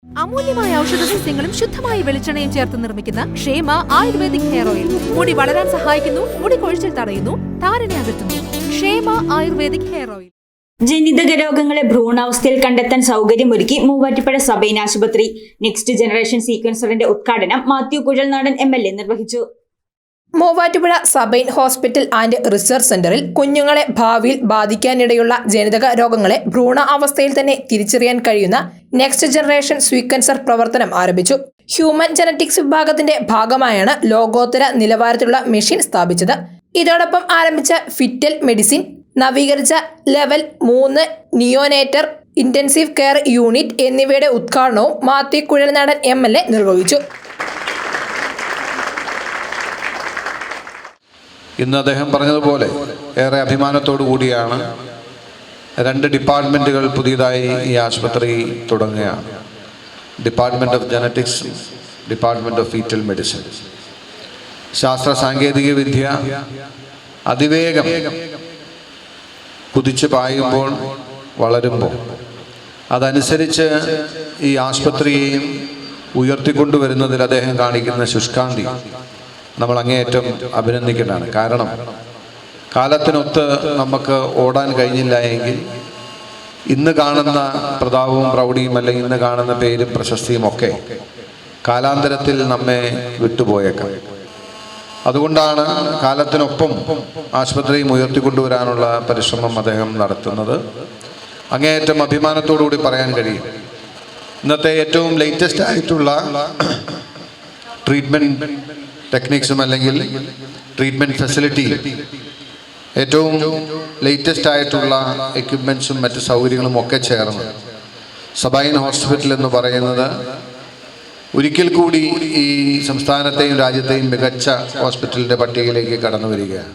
അമൂല്യമായ ഔഷധ സസ്യങ്ങളും ശുദ്ധമായ വെളിച്ചെണ്ണയും ചേർത്ത് നിർമ്മിക്കുന്ന ക്ഷേമ ആയുർവേദിക് ഹെയർ ഓയിൽ മുടി വളരാൻ സഹായിക്കുന്നു, മുടി കൊഴിച്ചിൽ തടയുന്നു, താരനെ അകറ്റുന്നു. ക്ഷേമ ആയുർവേദിക് ഹെയർ ഓയിൽ. ജനിതക രോഗങ്ങളെ ഭ്രൂണാവസ്ഥയിൽ കണ്ടെത്താൻ സൗകര്യമൊരുക്കി മൂവാറ്റുപുഴ സബൈൻ ആശുപത്രി. നെക്സ്റ്റ് ജനറേഷൻ സീക്വൻസറിന്റെ ഉദ്ഘാടനം മാത്യു കുഴൽനാടൻ MLA നിർവഹിച്ചു. Muvattupuzha Sabine hospital and research സെന്ററിൽ കുഞ്ഞുങ്ങളെ ഭാവിയിൽ ബാധിക്കാനിടയുള്ള ജനിതക രോഗങ്ങളെ ഭ്രൂണ അവസ്ഥയിൽ തന്നെ തിരിച്ചറിയാൻ കഴിയുന്ന നെക്സ്റ്റ് ജനറേഷൻ സീക്വൻസർ പ്രവർത്തനം ആരംഭിച്ചു. ഹ്യൂമൻ ജനറ്റിക്സ് വിഭാഗത്തിന്റെ ഭാഗമായാണ് ലോകോത്തര നിലവാരത്തിലുള്ള മെഷീൻ സ്ഥാപിച്ചത്. ഇതോടൊപ്പം ആരംഭിച്ച ഫിറ്റൽ മെഡിസിൻ, നവീകരിച്ച ലെവൽ 3 നിയോനേറ്റർ ഇന്റൻസീവ് കെയർ യൂണിറ്റ് എന്നിവയുടെ ഉദ്ഘാടനവും മാത്യു കുഴൽനാടൻ MLA നിർവഹിച്ചു. ഇന്ന് അദ്ദേഹം പറഞ്ഞതുപോലെ ഏറെ അഭിമാനത്തോടു കൂടിയാണ് 2 ഡിപ്പാർട്ട്മെൻറ്റുകൾ പുതിയതായി ഈ ആശുപത്രി തുടങ്ങുകയാണ്. Department of genetics, department of foetal medicine. ശാസ്ത്ര സാങ്കേതിക വിദ്യ അതിവേഗം കുതിച്ച് പായുമ്പോൾ, വളരുമ്പോൾ അതനുസരിച്ച് ഈ ആശുപത്രിയെയും ഉയർത്തിക്കൊണ്ടുവരുന്നതിൽ അദ്ദേഹം കാണിക്കുന്ന ശുഷ്കാന്തി നമ്മൾ അങ്ങേയറ്റം അഭിനന്ദിക്കേണ്ടതാണ്. കാരണം കാലത്തിനൊത്ത് നമുക്ക് ഓടാൻ കഴിഞ്ഞില്ല എങ്കിൽ ഇന്ന് കാണുന്ന പ്രതാപവും പ്രൗഢിയും അല്ലെങ്കിൽ ഇന്ന് കാണുന്ന പേരും പ്രശസ്തിയും ഒക്കെ കാലാന്തരത്തിൽ നമ്മെ വിട്ടുപോയേക്കാം. അതുകൊണ്ടാണ് കാലത്തിനൊപ്പം ആശുപത്രിയും ഉയർത്തിക്കൊണ്ടുവരാനുള്ള പരിശ്രമം അദ്ദേഹം നടത്തുന്നത്. അങ്ങേയറ്റം അഭിമാനത്തോടുകൂടി പറയാൻ കഴിയും. ഇന്നത്തെ ഏറ്റവും ലേറ്റസ്റ്റ് ആയിട്ടുള്ള ട്രീറ്റ്മെൻറ്റ് ടെക്നിക്സും അല്ലെങ്കിൽ ട്രീറ്റ്മെൻറ്റ് ഫെസിലിറ്റി, ഏറ്റവും ലേറ്റസ്റ്റ് ആയിട്ടുള്ള എക്യുപ്മെൻറ്റ്സും മറ്റ് സൗകര്യങ്ങളും ഒക്കെ ചേർന്ന് സബൈൻ ഹോസ്പിറ്റൽ എന്ന് പറയുന്നത് ഒരിക്കൽ കൂടി ഈ സംസ്ഥാനത്തെയും രാജ്യത്തെയും മികച്ച ഹോസ്പിറ്റലിൻ്റെ പട്ടികയിലേക്ക് കടന്നു വരികയാണ്.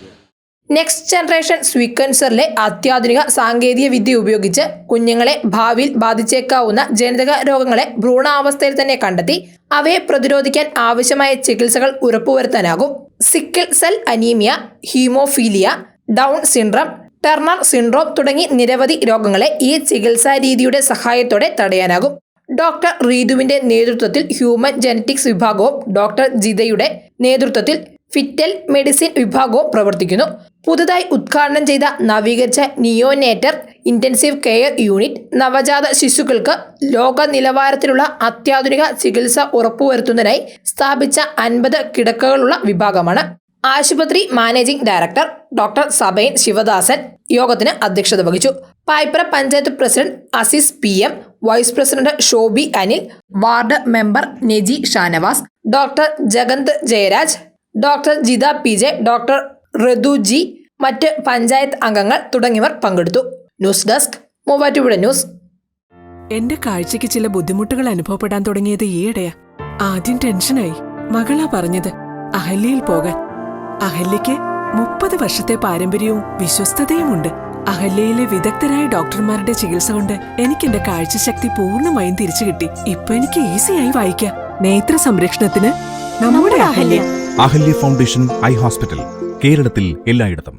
നെക്സ്റ്റ് ജനറേഷൻ സീക്വൻസറിലെ അത്യാധുനിക സാങ്കേതിക വിദ്യ ഉപയോഗിച്ച് കുഞ്ഞുങ്ങളെ ഭാവിയിൽ ബാധിച്ചേക്കാവുന്ന ജനിതക രോഗങ്ങളെ ഭ്രൂണാവസ്ഥയിൽ തന്നെ കണ്ടെത്തി അവയെ പ്രതിരോധിക്കാൻ ആവശ്യമായ ചികിത്സകൾ ഉറപ്പുവരുത്താനാകും. Sickle cell anaemia, haemophilia, Down syndrome, Turner syndrome തുടങ്ങി നിരവധി രോഗങ്ങളെ ഈ ചികിത്സാ രീതിയുടെ സഹായത്തോടെ തടയാനാകും. ഡോക്ടർ റീതുവിന്റെ നേതൃത്വത്തിൽ ഹ്യൂമൻ ജനറ്റിക്സ് വിഭാഗവും ഡോക്ടർ ജിതയുടെ നേതൃത്വത്തിൽ ഫിറ്റൽ മെഡിസിൻ വിഭാഗവും പ്രവർത്തിക്കുന്നു. പുതുതായി ഉദ്ഘാടനം ചെയ്ത നവീകരിച്ച നിയോനേറ്റർ ഇന്റൻസീവ് കെയർ യൂണിറ്റ് നവജാത ശിശുക്കൾക്ക് ലോക നിലവാരത്തിലുള്ള അത്യാധുനിക ചികിത്സ ഉറപ്പുവരുത്തുന്നതിനായി സ്ഥാപിച്ച 50 കിടക്കകളുള്ള വിഭാഗമാണ്. ആശുപത്രി managing director doctor Sabine Sivadasan യോഗത്തിന് അധ്യക്ഷത വഹിച്ചു. Payipra panchayat president Azeez PM, vice president Shobi Anil, ward member Neji Shanavas, doctor Jaganth Jayaraj, doctor Jitha PJ, doctor Rithuji, മറ്റ് പഞ്ചായത്ത് അംഗങ്ങൾ തുടങ്ങിയവർ പങ്കെടുത്തു. News desk, Muvattupuzha news. എന്റെ കാഴ്ചയ്ക്ക് ചില ബുദ്ധിമുട്ടുകൾ അനുഭവപ്പെടാൻ തുടങ്ങിയത് ഈയിടെയാ. ആദ്യം ടെൻഷനായി. മകളാ പറഞ്ഞത് അഹല്യയിൽ പോകാൻ. അഹല്യയ്ക്ക് 30 വർഷത്തെ പാരമ്പര്യവും വിശ്വസ്തതയുമുണ്ട്. അഹല്യയിലെ വിദഗ്ധരായ ഡോക്ടർമാരുടെ ചികിത്സ കൊണ്ട് എനിക്ക് എന്റെ കാഴ്ചശക്തി പൂർണ്ണമായും തിരിച്ചു കിട്ടി. ഇപ്പൊ എനിക്ക് ഈസിയായി വായിക്കാം. നേത്ര സംരക്ഷണത്തിന് നമ്മുടെ Ahalya. Ahalya foundation eye hospital, കേരളത്തിൽ എല്ലായിടത്തും.